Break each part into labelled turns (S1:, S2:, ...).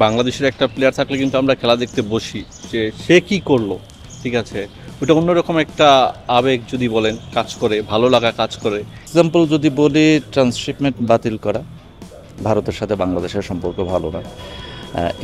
S1: বাংলাদেশের একটা প্লেয়ার থাকলে কিন্তু আমরা খেলা দেখতে বসি যে সে কি করলো, ঠিক আছে, ওটা অন্যরকম একটা আবেগ যদি বলেন কাজ করে, ভালো লাগা কাজ করে।
S2: এক্সাম্পল যদি বলি, ট্রান্সশিপমেন্ট বাতিল করা, ভারতের সাথে বাংলাদেশের সম্পর্ক ভালো না,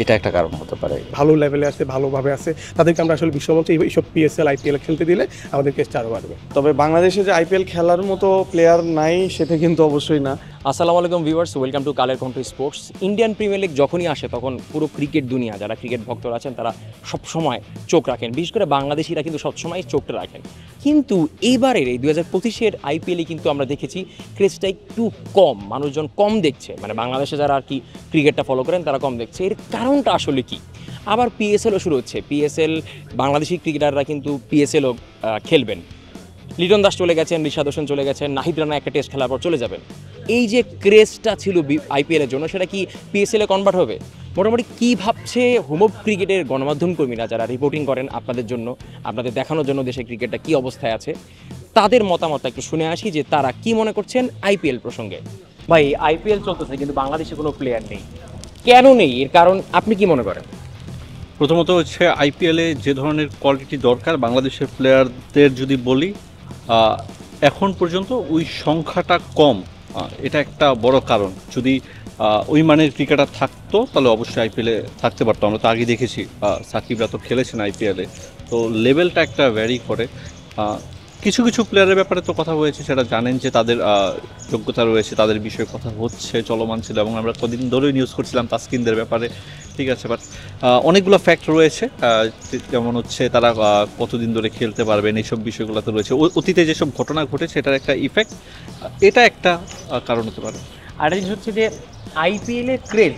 S2: এটা একটা কারণ হতে পারে।
S3: ভালো লেভেলে আছে, ভালোভাবে আছে, তাদেরকে আমরা আসলে বিশ্বমঞ্চে এইসব পিএসএল আইপিএল খেলতে দিলে আমাদের কেসটা আরও বাড়বে।
S4: তবে বাংলাদেশে যে আইপিএল খেলার মতো প্লেয়ার নাই সেটা কিন্তু অবশ্যই না।
S5: আসসালামু আলাইকুম viewers, welcome to Kaler country sports. Indian premier league যখনই আসে তখন পুরো ক্রিকেট দুনিয়া, যারা ক্রিকেট ভক্তরা আছেন তারা সবসময় চোখ রাখেন, বিশেষ করে বাংলাদেশিরা কিন্তু সবসময় চোখটা রাখেন। কিন্তু এইবারের এই 2025-এর আইপিএলে কিন্তু আমরা দেখেছি ক্রেজটা একটু কম, মানুষজন কম দেখছে, মানে বাংলাদেশে যারা আর কি ক্রিকেটটা ফলো করেন তারা কম দেখছে। এর কারণটা আসলে কি? আবার পিএসএলও শুরু হচ্ছে, পিএসএল বাংলাদেশি ক্রিকেটাররা কিন্তু পিএসএলও খেলবেন। লিটন দাস চলে গেছেন, ঋষাদ হোসেন চলে গেছেন, নাহিদ রানা একটা টেস্ট খেলার পর চলে যাবেন। এই যে ক্রেজটা ছিল আইপিএলের জন্য, সেটা কি পিএসএলে কনভার্ট হবে? মোটামুটি কী ভাবছে হোম অফ ক্রিকেটের গণমাধ্যম কর্মীরা যারা রিপোর্টিং করেন আপনাদের জন্য, আপনাদের দেখানোর জন্য দেশের ক্রিকেটটা কী অবস্থায় আছে, তাদের মতামত একটু শুনে আসি যে তারা কি মনে করছেন আইপিএল প্রসঙ্গে। ভাই, আইপিএল চলতেছে কিন্তু বাংলাদেশে কোনো প্লেয়ার নেই, কেন নেই? এর কারণ আপনি কি মনে করেন?
S1: প্রথমত হচ্ছে আইপিএলে যে ধরনের কোয়ালিটি দরকার বাংলাদেশের প্লেয়ারদের যদি বলি, এখন পর্যন্ত ওই সংখ্যাটা কম, এটা একটা বড় কারণ। যদি ওই মানের ক্রিকেটার থাকতো তাহলে অবশ্যই আইপিএলে থাকতে পারতো। আমরা তো আগে দেখেছি সাকিবরা তো খেলেছেন আইপিএলে, তো লেভেলটা একটা ভ্যারি করে। কিছু কিছু প্লেয়ারের ব্যাপারে তো কথা হয়েছে, সেটা জানেন যে তাদের যোগ্যতা রয়েছে, তাদের বিষয়ে কথা হচ্ছে, চলমান ছিল, এবং আমরা কদিন ধরেই নিউজ করছিলাম তাসকিনদের ব্যাপারে, ঠিক আছে। বাট অনেকগুলো ফ্যাক্ট রয়েছে, যেমন হচ্ছে তারা কতদিন ধরে খেলতে পারবেন, এইসব বিষয়গুলো তো রয়েছে। অতীতে যেসব ঘটনা ঘটেছে এটার একটা ইফেক্ট, এটা একটা কারণ হতে পারে।
S5: আর জিনিস হচ্ছে যে আইপিএলের ক্রেজ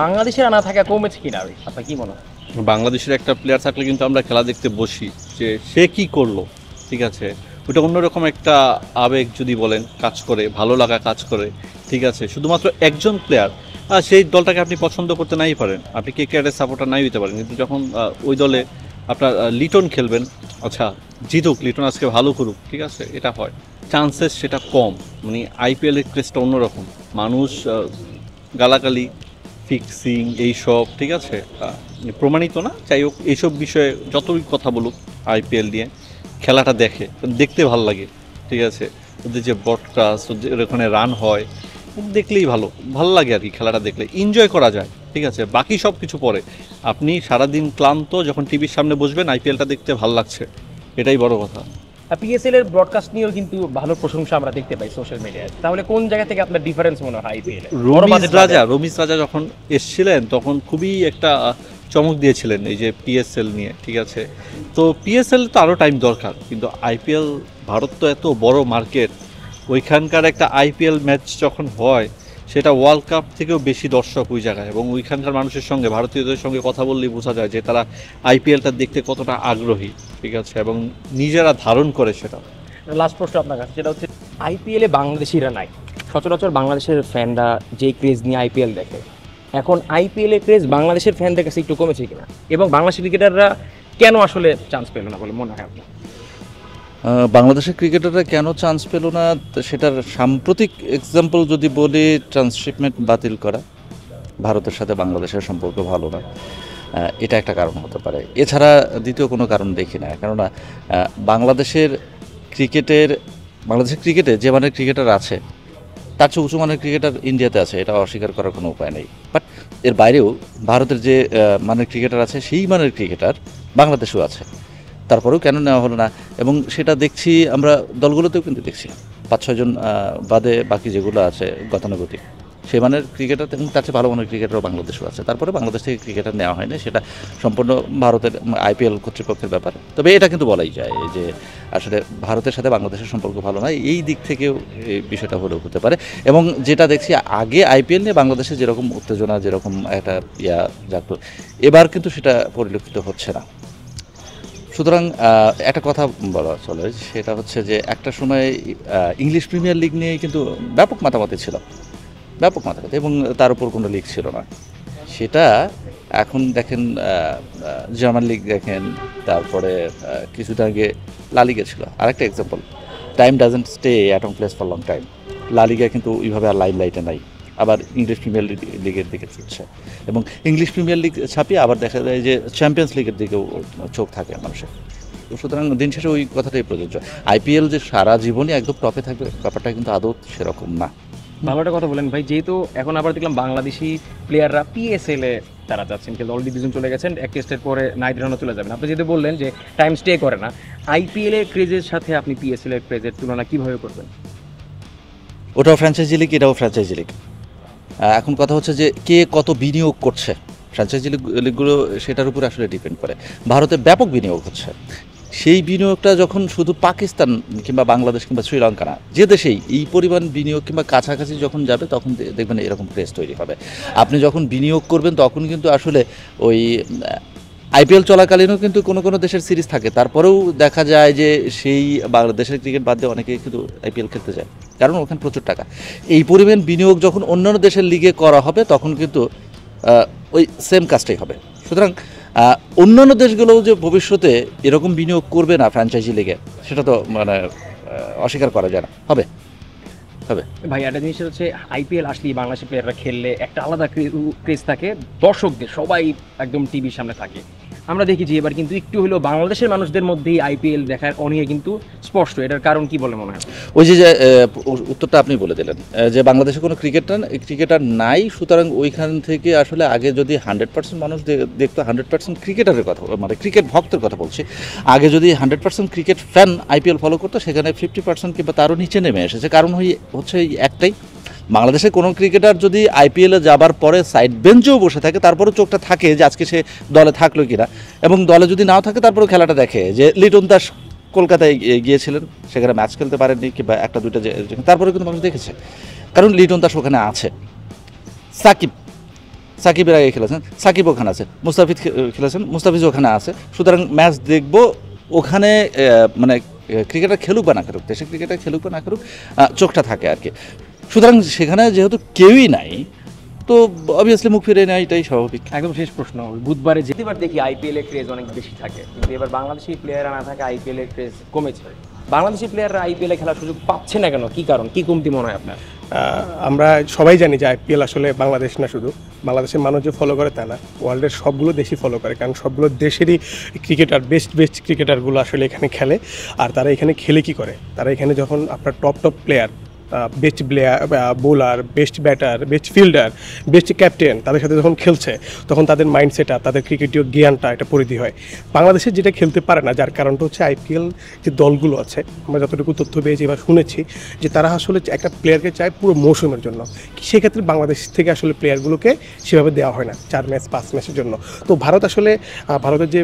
S5: বাংলাদেশের আনা থাকা কমেছে কিনা, আপনার কি মনে হয়?
S1: বাংলাদেশের একটা প্লেয়ার থাকলে কিন্তু আমরা খেলা দেখতে বসি যে সে কি করলো, ঠিক আছে, ওটা অন্যরকম একটা আবেগ যদি বলেন কাজ করে, ভালো লাগা কাজ করে, ঠিক আছে। শুধুমাত্র একজন প্লেয়ার, সেই দলটাকে আপনি পছন্দ করতে নাই পারেন, আপনি কেকেআরের সাপোর্টার নাই হতে পারেন, কিন্তু যখন ওই দলে আপনার লিটন খেলবেন, আচ্ছা জিতুক লিটন, আজকে ভালো করুক, ঠিক আছে, এটা হয়, চান্সেস সেটা কম। মানে আইপিএলের ক্রেজটা অন্যরকম, মানুষ গালাগালি, ফিক্সিং, এইসব, ঠিক আছে, প্রমাণিত না, যাই হোক, এইসব বিষয়ে যতই কথা বলুক আইপিএল নিয়ে, খেলাটা দেখতে ভালো লাগে, ঠিক আছে। ওদের যে ব্রডকাস্ট, ওদের ওখানে রান হয়, দেখলেই ভালো লাগে আর কি, খেলাটা দেখলে এনজয় করা যায়, ঠিক আছে। বাকি সব কিছু পরে, আপনি সারাদিন ক্লান্ত যখন টিভির সামনে বসবেন, আইপিএলটা দেখতে ভালো লাগছে, এটাই বড় কথা।
S5: পিএসএল এর ব্রডকাস্ট নিয়েও কিন্তু ভালো প্রশংসা আমরা দেখতে পাই সোশ্যাল মিডিয়ায়। তাহলে কোন জায়গা থেকে আপনার ডিফারেন্স মনে হয় আইপিএল?
S1: রমিজ রাজা যখন এসছিলেন তখন খুবই একটা চমক দিয়েছিলেন এই যে পিএসএল নিয়ে, ঠিক আছে। তো পিএসএল তো আরও টাইম দরকার, কিন্তু আইপিএল, ভারত তো এত বড় মার্কেট, ওইখানকার একটা আইপিএল ম্যাচ যখন হয় সেটা ওয়ার্ল্ড কাপ থেকেও বেশি দর্শক ওই জায়গায়, এবং ওইখানকার মানুষের সঙ্গে, ভারতীয়দের সঙ্গে কথা বললেই বোঝা যায় যে তারা আইপিএলটা দেখতে কতটা আগ্রহী, ঠিক আছে, এবং নিজেরা ধারণ করে সেটা।
S5: লাস্ট প্রশ্ন আপনার কাছে, সেটা হচ্ছে আইপিএলে বাংলাদেশিরা নাই, সচরাচর বাংলাদেশের ফ্যানরা যে ক্রেজ নিয়ে আইপিএল দেখে, এখন আইপিএল এর ক্রেজ বাংলাদেশের ফ্যানদের কাছে একটু কমেছে কিনা, এবং বাংলাদেশি ক্রিকেটাররা কেন আসলে চান্স পেল না বলে মনে হয় আপনার?
S2: বাংলাদেশের ক্রিকেটাররা কেন চান্স পেল না, সেটার সাম্প্রতিক এক্সাম্পল যদি বলি, ট্রান্সশিপমেন্ট বাতিল করা, ভারতের সাথে বাংলাদেশের সম্পর্ক ভালো না, এটা একটা কারণ হতে পারে। এছাড়া দ্বিতীয় কোনো কারণ দেখি না। কেননা বাংলাদেশের ক্রিকেটে যে মানের ক্রিকেটার আছে, তার চেয়ে উঁচু মানের ক্রিকেটার ইন্ডিয়াতে আছে, এটা অস্বীকার করার কোনো উপায় নেই। বাট এর বাইরেও ভারতের যে মানের ক্রিকেটার আছে, সেই মানের ক্রিকেটার বাংলাদেশেও আছে। তারপরেও কেন নেওয়া হলো না, এবং সেটা দেখছি আমরা দলগুলোতেও কিন্তু দেখছি, 5-6 জন বাদে বাকি যেগুলো আছে গতানুগতিক, সে মানের ক্রিকেটার এবং তার চেয়ে ভালো মানের ক্রিকেটারও বাংলাদেশও আছে। তারপরে বাংলাদেশ থেকে ক্রিকেটার নেওয়া হয়নি, সেটা সম্পূর্ণ ভারতের আইপিএল কর্তৃপক্ষের ব্যাপার। তবে এটা কিন্তু বলাই যায় যে আসলে ভারতের সাথে বাংলাদেশের সম্পর্ক ভালো নয়, এই দিক থেকেও এই বিষয়টা হলেও হতে পারে। এবং যেটা দেখছি, আগে আইপিএল নিয়ে বাংলাদেশে যেরকম উত্তেজনা, যেরকম একটা জাগত, এবার কিন্তু সেটা পরিলক্ষিত হচ্ছে না। সুতরাং একটা কথা বলা চলে, সেটা হচ্ছে যে একটা সময় ইংলিশ প্রিমিয়ার লিগ নিয়ে কিন্তু ব্যাপক মাতামাতি ছিল, এবং তার উপর কোনো লিগ ছিল না। সেটা এখন দেখেন, জার্মান লিগ দেখেন, তারপরে কিছুদিন আগে লা লিগা ছিল। আরেকটা example, time doesn't stay at one place for long time, লা লিগা কিন্তু ওইভাবে আর লাইটে নাই। আবার ইংলিশ প্রিমিয়ার লিগের দিকে ছুটছে, এবং ইংলিশ প্রিমিয়ার লিগ ছাপিয়ে আবার দেখা যায় যে চ্যাম্পিয়ন্স লিগের দিকেও চোখ থাকে মানুষের। তো সুতরাং দিন শেষে ওই কথাটাই প্রযোজ্য। আইপিএল যে সারা জীবনই একদম টপে থাকবে ব্যাপারটা কিন্তু আদৌ সেরকম না।
S5: ভালোটা কথা বলেন ভাই, যেহেতু এখন আবার দেখলাম বাংলাদেশি প্লেয়াররা পিএসএল এ তারা যাচ্ছেন, কিন্তু অলরেডি দুজন চলে গেছেন, এক টেস্টের পরে নাইট রানও চলে যাবেন। আপনি যেহেতু বললেন যে টাইম স্টে করে না, আইপিএল এর ক্রেজের সাথে আপনি পিএসএল এর ক্রেজের তুলনা কিভাবে করবেন?
S2: ওটাও ফ্র্যাঞ্চাইজি লিগ, এটাও ফ্র্যাঞ্চাইজি লিগ। এখন কথা হচ্ছে যে কে কত বিনিয়োগ করছে, ফ্র্যাঞ্চাইজি লিগগুলো সেটার উপর আসলে ডিপেন্ড করে। ভারতে ব্যাপক বিনিয়োগ হচ্ছে, সেই বিনিয়োগটা যখন শুধু পাকিস্তান কিংবা বাংলাদেশ কিংবা শ্রীলঙ্কা না, যে দেশেই এই পরিমাণ বিনিয়োগ কিংবা কাছাকাছি যখন যাবে তখন দেখবেন এরকম ক্রেজ তৈরি হবে। আপনি যখন বিনিয়োগ করবেন তখন কিন্তু আসলে ওই আইপিএল চলাকালীনও কিন্তু কোনো কোনো দেশের সিরিজ থাকে, তারপরেও দেখা যায় যে সেই বাংলাদেশের ক্রিকেট বাদ দিয়ে অনেকে কিন্তু আইপিএল খেলতে যায়, কারণ ওখানে প্রচুর টাকা। এই পরিমাণ বিনিয়োগ যখন অন্যান্য দেশের লিগে করা হবে তখন কিন্তু ওই সেম কাজটাই হবে। সুতরাং অন্যান্য দেশগুলোও যে ভবিষ্যতে এরকম বিনিয়োগ করবে না ফ্র্যাঞ্চাইজি লিগে, সেটা তো মানে অস্বীকার করা যায় না, হবে হবে।
S5: ভাই একটা জিনিস হচ্ছে আইপিএল আসলেই বাংলাদেশি প্লেয়াররা খেললে একটা আলাদা ক্রেজ থাকে, দর্শকদের সবাই একদম টিভির সামনে থাকে। আমরা দেখেছি এবার কিন্তু একটু হলেও বাংলাদেশের মানুষদের মধ্যেই আইপিএল দেখার অনীহা কিন্তু স্পষ্ট। এটার কারণ কি বলে মনে হয়?
S2: ওই যে উত্তরটা আপনি বলে দিলেন যে বাংলাদেশে কোনো ক্রিকেটার নাই, সুতরাং ওইখান থেকে আসলে আগে যদি 100% মানুষ দেখতো, 100% ক্রিকেটারের কথা, মানে ক্রিকেট ভক্তের কথা বলছি, আগে যদি 100% ক্রিকেট ফ্যান আইপিএল ফলো করতো, সেখানে 50% কিংবা তারও নিচে নেমে এসেছে। কারণ হচ্ছে একটাই, বাংলাদেশের কোনো ক্রিকেটার যদি আইপিএলে যাবার পরে সাইড বেঞ্চেও বসে থাকে তারপরেও চোখটা থাকে যে আজকে সে দলে থাকলো কিনা, এবং দলে যদি নাও থাকে তারপরেও খেলাটা দেখে। যে লিটন দাস কলকাতায় গিয়েছিলেন, সেখানে ম্যাচ খেলতে পারেননি কিংবা একটা দুইটা, তারপরে কিন্তু মানুষ দেখেছে, কারণ লিটন দাস ওখানে আছে। সাকিবের আগে খেলেছেন, সাকিব ওখানে আছে, মুস্তাফিজ খেলেছেন, মুস্তাফিজ ওখানে আছে। সুতরাং ম্যাচ দেখবো ওখানে, মানে ক্রিকেটার খেলুক বা না খেলুক, দেশে ক্রিকেটার খেলুক বা না খেলুক, চোখটা থাকে আর কি। সুতরাং সেখানে যেহেতু কেউই নাই, তো অবভিয়াসলি মুখ ফিরে নেয়, এটাই স্বাভাবিক।
S5: একদম শেষ প্রশ্ন, বুধবারে যেতেবার দেখি আইপিএল এর ক্রেজ অনেক বেশি থাকে, কিন্তু এবার বাংলাদেশি প্লেয়াররা না থাকে, আইপিএল এর ক্রেজ কমেছে। বাংলাদেশি প্লেয়াররা আইপিএল এ খেলার সুযোগ পাচ্ছে না কেন? কি কারণ, কি কমতি মনে হয় আপনার?
S3: আমরা সবাই জানি যে আইপিএল আসলে বাংলাদেশ না, শুধু বাংলাদেশের মানুষ যে ফলো করে তা না, ওয়ার্ল্ডের সবগুলো দেশই ফলো করে, কারণ সবগুলো দেশেরই ক্রিকেটার, বেস্ট ক্রিকেটারগুলো আসলে এখানে খেলে। আর তারা এখানে খেলে কি করে, তারা এখানে যখন আপনার top player, best bowler, best batter, best fielder, best captain তাদের সাথে যখন খেলছে, তখন তাদের মাইন্ডসেটটা, তাদের ক্রিকেটীয় জ্ঞানটা এটা পরিধি হয়। বাংলাদেশে যেটা খেলতে পারে না, যার কারণটা হচ্ছে আইপিএল যে দলগুলো আছে, আমরা যতটুকু তথ্য পেয়েছি বা শুনেছি যে তারা আসলে একটা প্লেয়ারকে চায় পুরো মৌসুমের জন্য। সেক্ষেত্রে বাংলাদেশ থেকে আসলে প্লেয়ারগুলোকে সেভাবে দেওয়া হয় না 4 ম্যাচ 5 ম্যাচের জন্য। তো ভারত আসলে, ভারতের যে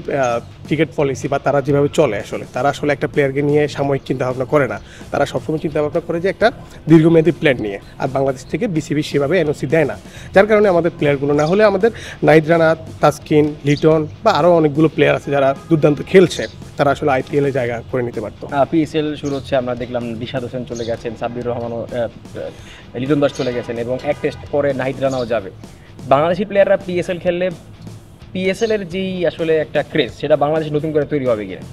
S3: ক্রিকেট পলিসি বা তারা যেভাবে চলে, আসলে তারা আসলে একটা প্লেয়ারকে নিয়ে সাময়িক চিন্তাভাবনা করে না, তারা সবসময় চিন্তাভাবনা করে যে একটা দীর্ঘমেয়াদী প্ল্যান নিয়ে। আর বাংলাদেশ থেকে বিসিবি সেভাবে এনওসি দেয় না, যার কারণে আমাদের প্লেয়ারগুলো, না হলে আমাদের নাহিদ রানা, তাসকিন, লিটন বা আরও অনেকগুলো প্লেয়ার আছে যারা দুর্দান্ত খেলছে, তারা আসলে আইপিএলে জায়গা করে নিতে পারতো।
S5: পিএসএল শুরু হচ্ছে, আমরা দেখলাম দিশাদ হোসেন চলে গেছেন, সাব্বির রহমানও, লিটন দাস চলে গেছেন, এবং এক টেস্ট পরে নাহিদ রানাও যাবে। বাংলাদেশি প্লেয়াররা পিএসএল খেললে পিএসএল এর যেই আসলে একটা ক্রেজ, সেটা বাংলাদেশে নতুন করে তৈরি হবে কিনা?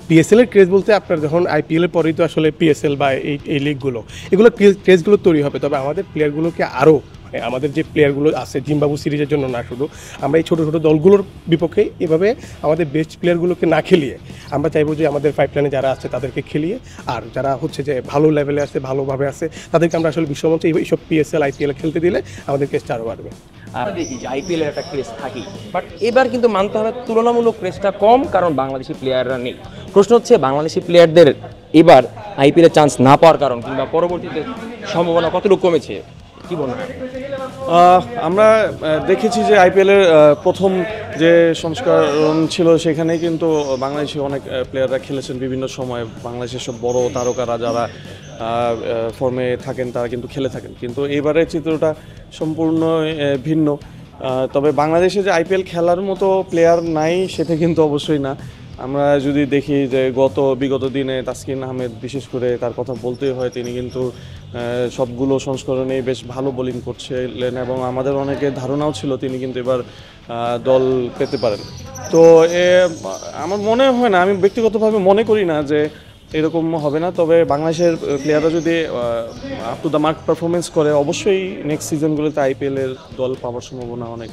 S3: পিএসএল এর ক্রেজ বলতে আপনার যখন আইপিএল এর পরেই তো আসলে পিএসএল বা এই লিগগুলো, এগুলো ক্রেজগুলো তৈরি হবে। তবে আমাদের প্লেয়ারগুলোকে আরও, আমাদের যে প্লেয়ারগুলো আছে জিম্বাবু সিরিজের জন্য না শুধু, আমরা এই ছোটো ছোটো দলগুলোর বিপক্ষে এভাবে আমাদের বেস্ট প্লেয়ারগুলোকে না খেলিয়ে আমরা চাইবো যে আমাদের পাইপলাইনে যারা আছে তাদেরকে খেলিয়ে, আর যারা হচ্ছে যে ভালো লেভেলে আছে, ভালোভাবে আছে, তাদেরকে আমরা আসলে বিশ্বমঞ্চে এইসব পিএসএল আইপিএল খেলতে দিলে আমাদের ক্রেজটা আরও বাড়বে।
S5: আমরা দেখি যে আইপিএল এর একটা ক্রেজ থাকেই, বাট এবার কিন্তু মানতে হবে তুলনামূলক ক্রেজটা কম, কারণ বাংলাদেশি প্লেয়াররা নেই। প্রশ্ন হচ্ছে বাংলাদেশি প্লেয়ারদের এবার আইপিএল এর চান্স না পাওয়ার কারণ, কিংবা পরবর্তীতে সম্ভাবনা কতটুকু কমেছে, কি মনে হয়?
S4: আমরা দেখেছি যে আইপিএলের প্রথম যে সংস্করণ ছিল সেখানে কিন্তু বাংলাদেশি অনেক প্লেয়াররা খেলেছেন বিভিন্ন সময়। বাংলাদেশের সব বড় তারকারা যারা ফর্মে থাকেন তারা কিন্তু খেলে থাকেন, কিন্তু এবারের চিত্রটা সম্পূর্ণ ভিন্ন। তবে বাংলাদেশে যে আইপিএল খেলার মতো প্লেয়ার নাই সেটা কিন্তু অবশ্যই না। আমরা যদি দেখি যে বিগত দিনে তাসকিন আহমেদ বিশেষ করে তার কথা বলতেই হয়, তিনি কিন্তু সবগুলো সংস্করণেই বেশ ভালো বোলিং করছিলেন, এবং আমাদের অনেকের ধারণাও ছিল তিনি কিন্তু এবার দল পেতে পারেন। তো আমার মনে হয় না, আমি ব্যক্তিগতভাবে মনে করি না যে এরকম হবে না, তবে বাংলাদেশের প্লেয়াররা যদি up to the mark performance করে অবশ্যই নেক্সট সিজনগুলোতে আইপিএলের দল পাওয়ার সম্ভাবনা অনেক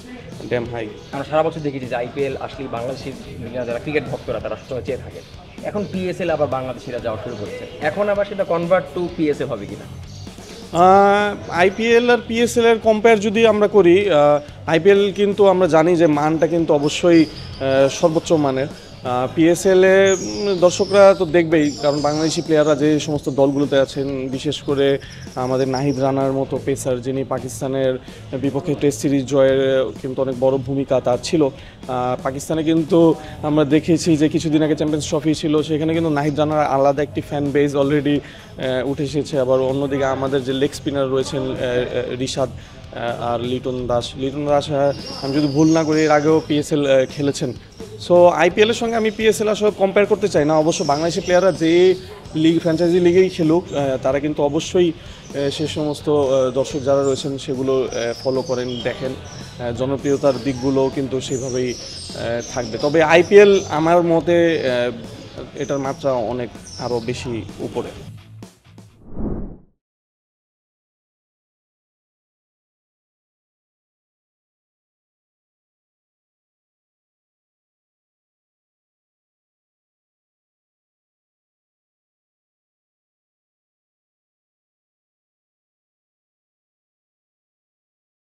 S4: ড্যাম হাই।
S5: আমরা সারা বছর দেখেছি যে আইপিএল আসলে বাংলাদেশের যারা ক্রিকেট ভক্তরা তারা সবসময় চেয়ে থাকে। এখন পিএসএল আবার বাংলাদেশিরা যাওয়া শুরু করছে, এখন আবার সেটা কনভার্ট টু পিএসএল হবে কিনা?
S4: আইপিএল আর পিএসএল এর কম্পেয়ার যদি আমরা করি, আইপিএল কিন্তু আমরা জানি যে মানটা কিন্তু অবশ্যই সর্বোচ্চ মানের। পিএসএলে দর্শকরা তো দেখবেই, কারণ বাংলাদেশি প্লেয়াররা যে সমস্ত দলগুলোতে আছেন, বিশেষ করে আমাদের নাহিদ রানার মতো পেসার, যিনি পাকিস্তানের বিপক্ষে টেস্ট সিরিজ জয়ের কিন্তু অনেক বড় ভূমিকা তার ছিল। পাকিস্তানে কিন্তু আমরা দেখেছি যে কিছুদিন আগে চ্যাম্পিয়ন্স ট্রফি ছিল, সেখানে কিন্তু নাহিদ রানার আলাদা একটি ফ্যান বেজ অলরেডি উঠে এসেছে। আবার অন্যদিকে আমাদের যে লেগ স্পিনার রয়েছেন রিশাদ আর লিটন দাস, আমি যদি ভুল না করি এর আগেও পিএসএল খেলেছেন। সো আইপিএলের সঙ্গে আমি পিএসএল আসলে কম্পেয়ার করতে চাই না। অবশ্য বাংলাদেশি প্লেয়াররা যে লিগ ফ্র্যাঞ্চাইজি লিগেই খেলুক, তারা কিন্তু অবশ্যই সে সমস্ত দর্শক যারা রয়েছেন সেগুলো ফলো করেন, দেখেন, জনপ্রিয়তার দিকগুলো কিন্তু সেভাবেই থাকবে। তবে আইপিএল আমার মতে এটার মাত্রা অনেক আরও বেশি উপরে।